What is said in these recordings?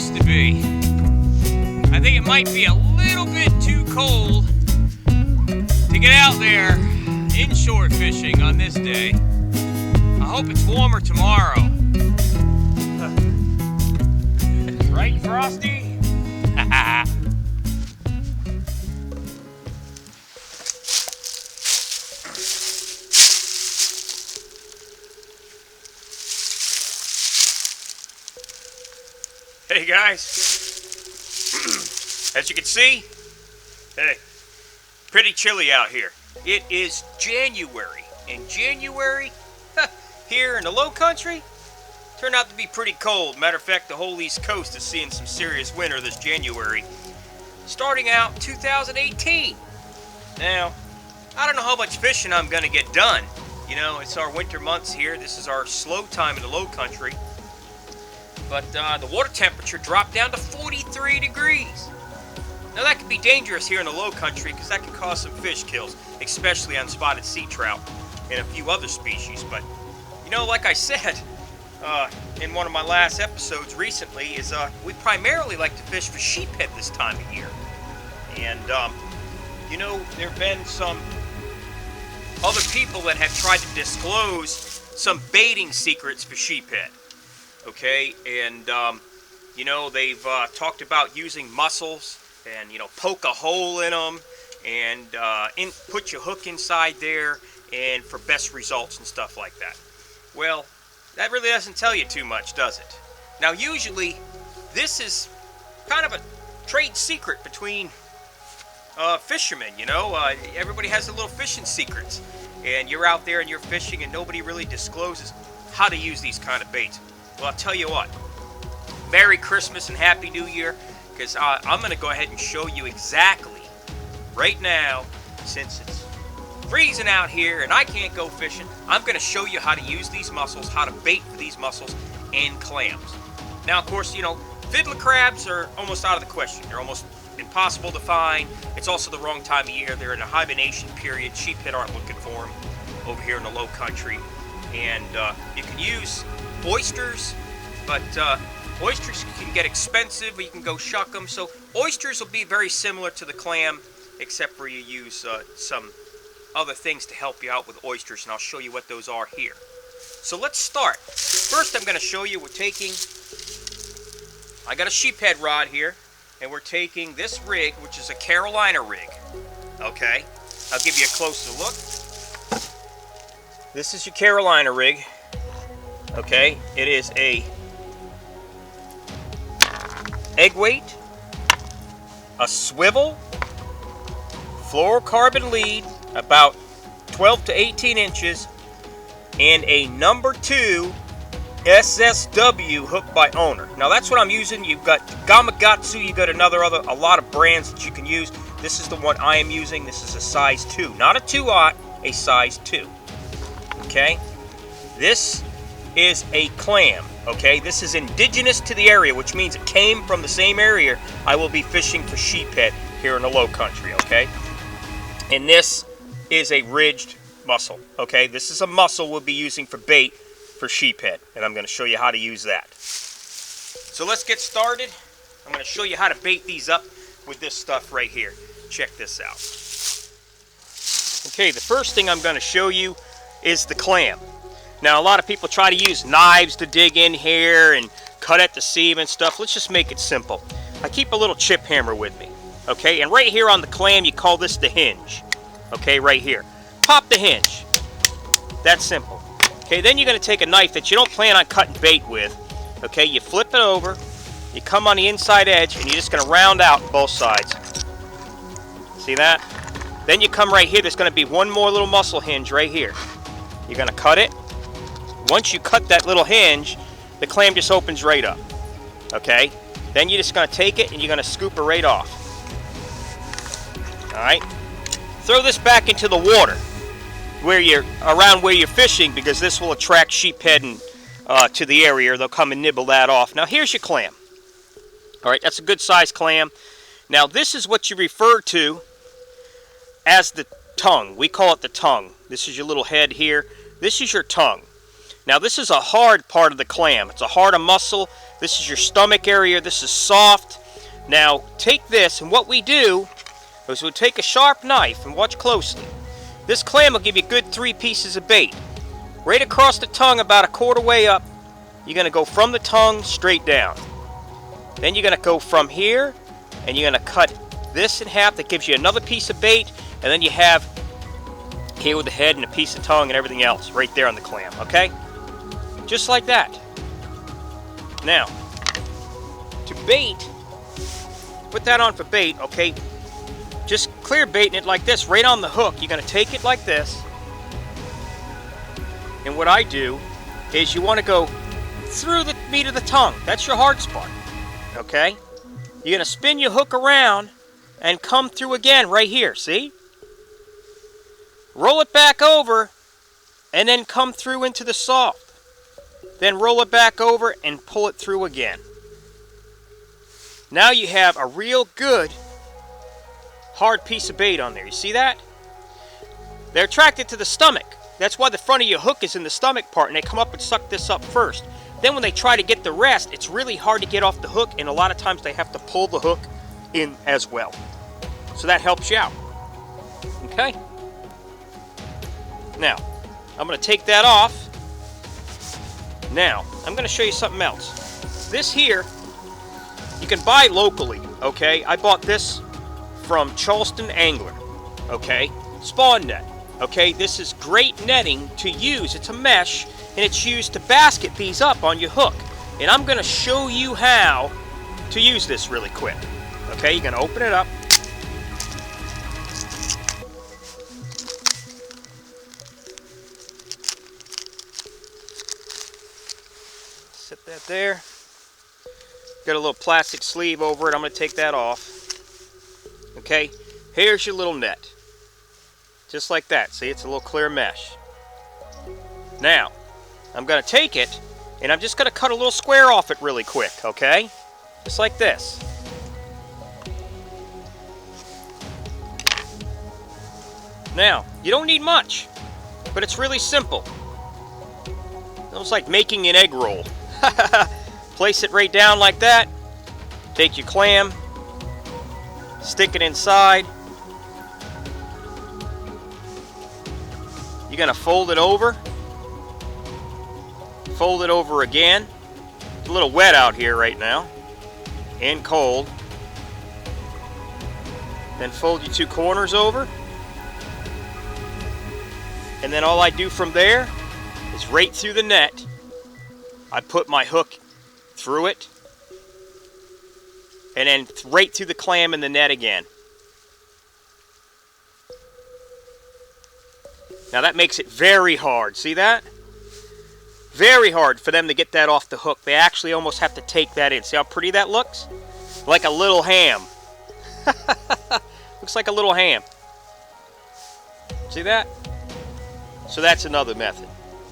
used to be. I think it might be a little bit too cold to get out there inshore fishing on this day. I hope it's warmer tomorrow. Right, Frosty? Hey guys, as you can see, hey, pretty chilly out here. It is January, and January here in the low country turned out to be pretty cold. Matter of fact, the whole East Coast is seeing some serious winter this January, starting out 2018. Now, I don't know how much fishing I'm going to get done. You know, it's our winter months here. This is our slow time in the low country. But the water temperature dropped down to 43 degrees. Now that could be dangerous here in the low country because that can cause some fish kills, especially on spotted sea trout and a few other species. But, you know, like I said in one of my last episodes recently, is we primarily like to fish for sheephead this time of year. And, you know, there have been some other people that have tried to disclose some baiting secrets for sheephead. Okay, and you know, they've talked about using mussels and, you know, poke a hole in them and put your hook inside there and for best results and stuff like that. Well, that really doesn't tell you too much, does it? Now, usually this is kind of a trade secret between fishermen, you know. Everybody has their little fishing secrets, and you're out there and you're fishing and nobody really discloses how to use these kind of baits. Well, I'll tell you what, Merry Christmas and Happy New Year, because I'm going to go ahead and show you exactly, right now, since it's freezing out here and I can't go fishing, I'm going to show you how to use these mussels, how to bait for these mussels and clams. Now, of course, you know, fiddler crabs are almost out of the question. They're almost impossible to find. It's also the wrong time of year. They're in a hibernation period. Sheephead aren't looking for them over here in the low country. And you can use oysters, but oysters can get expensive, but you can go shuck them. So oysters will be very similar to the clam, except for you use some other things to help you out with oysters, and I'll show you what those are here. So let's start. First, I'm going to show you I got a sheephead rod here, and we're taking this rig, which is a Carolina rig. Okay, I'll give you a closer look. This is your Carolina rig. Okay, it is a egg weight, a swivel, fluorocarbon lead, about 12 to 18 inches, and a number 2 SSW hook by owner. Now that's what I'm using. You've got Gamakatsu, you've got a lot of brands that you can use. This is the one I am using. This is a size 2, not a 2/0, a size 2. Okay, this is a clam. Okay, this is indigenous to the area, which means it came from the same area I will be fishing for sheephead here in the low country. Okay, and this is a ridged mussel. Okay, this is a mussel we'll be using for bait for sheephead, and I'm going to show you how to use that. So let's get started. I'm going to show you how to bait these up with this stuff right here. Check this out. Okay, the first thing I'm going to show you is the clam. Now, a lot of people try to use knives to dig in here and cut at the seam and stuff. Let's just make it simple. I keep a little chip hammer with me. Okay, and right here on the clam, you call this the hinge. Okay, right here. Pop the hinge. That's simple. Okay, then you're going to take a knife that you don't plan on cutting bait with. Okay, you flip it over, you come on the inside edge, and you're just going to round out both sides. See that? Then you come right here, there's going to be one more little mussel hinge right here. You're going to cut it. Once you cut that little hinge, the clam just opens right up. Okay? Then you're just going to take it and you're going to scoop it right off. Alright? Throw this back into the water around where you're fishing, because this will attract sheephead to the area. They'll come and nibble that off. Now here's your clam. Alright, that's a good sized clam. Now this is what you refer to as the tongue. We call it the tongue. This is your little head here. This is your tongue. Now this is a hard part of the clam. It's a hard mussel. This is your stomach area. This is soft. Now take this, and what we do is we'll take a sharp knife, and watch closely. This clam will give you good 3 pieces of bait. Right across the tongue, about a quarter way up, you're going to go from the tongue straight down. Then you're going to go from here, and you're going to cut this in half. That gives you another piece of bait, and then you have here with the head and a piece of tongue and everything else right there on the clam, okay? Just like that. Now, to bait, put that on for bait, okay? Just clear baiting it like this, right on the hook. You're going to take it like this. And what I do is you want to go through the meat of the tongue. That's your hard spot, okay? You're going to spin your hook around and come through again right here, see? Roll it back over and then come through into the soft. Then roll it back over and pull it through again. Now you have a real good hard piece of bait on there. You see that? They're attracted to the stomach. That's why the front of your hook is in the stomach part, and they come up and suck this up first. Then when they try to get the rest, it's really hard to get off the hook, and a lot of times they have to pull the hook in as well. So that helps you out. Okay? Now, I'm going to take that off. Now, I'm going to show you something else. This here, you can buy locally, okay? I bought this from Charleston Angler, okay? Spawn net, okay? This is great netting to use. It's a mesh, and it's used to basket these up on your hook. And I'm going to show you how to use this really quick. Okay, you're going to open it up. Set that there. Got a little plastic sleeve over it. I'm going to take that off. Okay, here's your little net. Just like that. See, it's a little clear mesh. Now, I'm going to take it, and I'm just going to cut a little square off it really quick, okay? Just like this. Now, you don't need much, but it's really simple. Almost like making an egg roll. Place it right down like that. Take your clam, stick it inside. You're going to fold it over again. It's a little wet out here right now and cold. Then fold your 2 corners over, and then all I do from there is right through the net. I put my hook through it, and then right through the clam in the net again. Now that makes it very hard. See that? Very hard for them to get that off the hook. They actually almost have to take that in. See how pretty that looks? Like a little ham. Looks like a little ham. See that? So that's another method.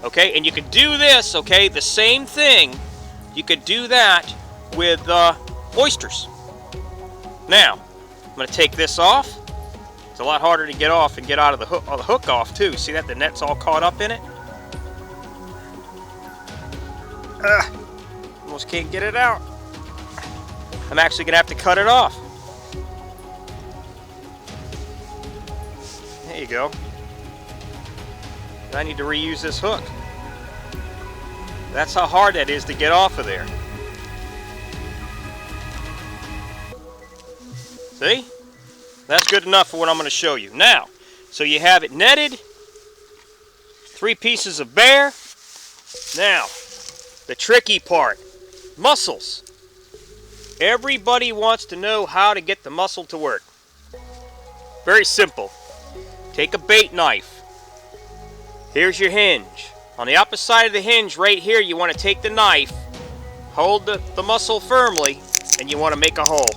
Okay, and you could do this, okay, the same thing. You could do that with oysters. Now, I'm going to take this off. It's a lot harder to get off and get out of the hook off too. See that? The net's all caught up in it. Almost can't get it out. I'm actually going to have to cut it off. There you go. I need to reuse this hook. That's how hard that is to get off of there. See? That's good enough for what I'm going to show you. Now, so you have it netted. 3 pieces of bear. Now, the tricky part. Mussels. Everybody wants to know how to get the mussel to work. Very simple. Take a bait knife. Here's your hinge. On the opposite side of the hinge right here, you want to take the knife, hold the mussel firmly, and you want to make a hole.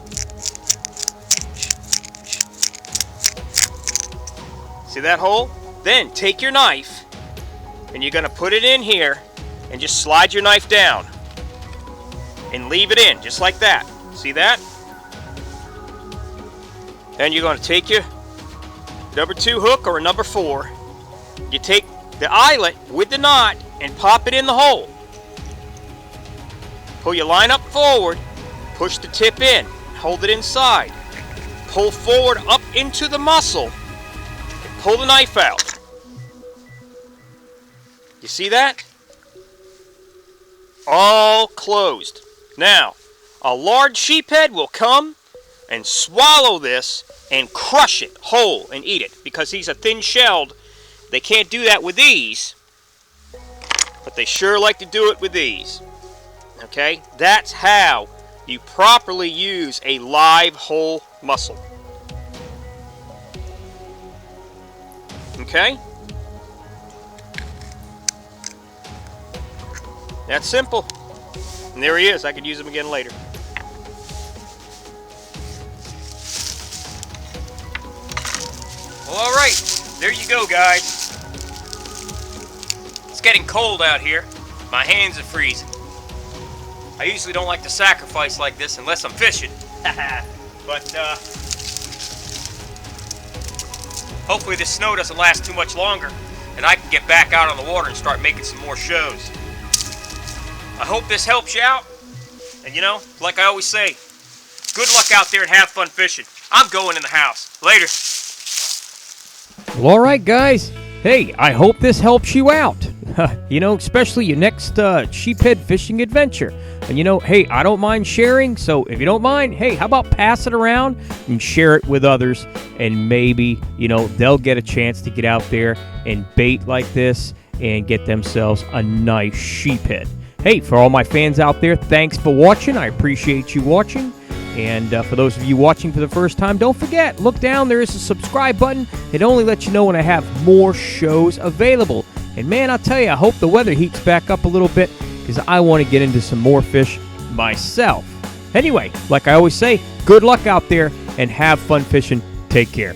See that hole? Then take your knife, and you're going to put it in here, and just slide your knife down. And leave it in, just like that. See that? Then you're going to take your number 2 hook or a number 4. You take the eyelet with the knot, and pop it in the hole. Pull your line up forward, push the tip in, hold it inside. Pull forward up into the mussel, and pull the knife out. You see that? All closed. Now, a large sheephead will come and swallow this and crush it whole and eat it. Because he's a thin-shelled, they can't do that with these, but they sure like to do it with these. Okay? That's how you properly use a live whole mussel. Okay? That's simple. And there he is. I could use him again later. Well, all right. There you go, guys. It's getting cold out here. My hands are freezing. I usually don't like to sacrifice like this unless I'm fishing. But, hopefully this snow doesn't last too much longer and I can get back out on the water and start making some more shows. I hope this helps you out. And you know, like I always say, good luck out there and have fun fishing. I'm going in the house. Later. Well, all right, guys. Hey, I hope this helps you out. You know, especially your next sheephead fishing adventure. And you know, hey, I don't mind sharing. So if you don't mind, hey, how about pass it around and share it with others? And maybe, you know, they'll get a chance to get out there and bait like this and get themselves a nice sheephead. Hey, for all my fans out there, thanks for watching. I appreciate you watching. And for those of you watching for the first time, don't forget, look down. There is a subscribe button. It only lets you know when I have more shows available. And man, I'll tell you, I hope the weather heats back up a little bit because I want to get into some more fish myself. Anyway, like I always say, good luck out there and have fun fishing. Take care.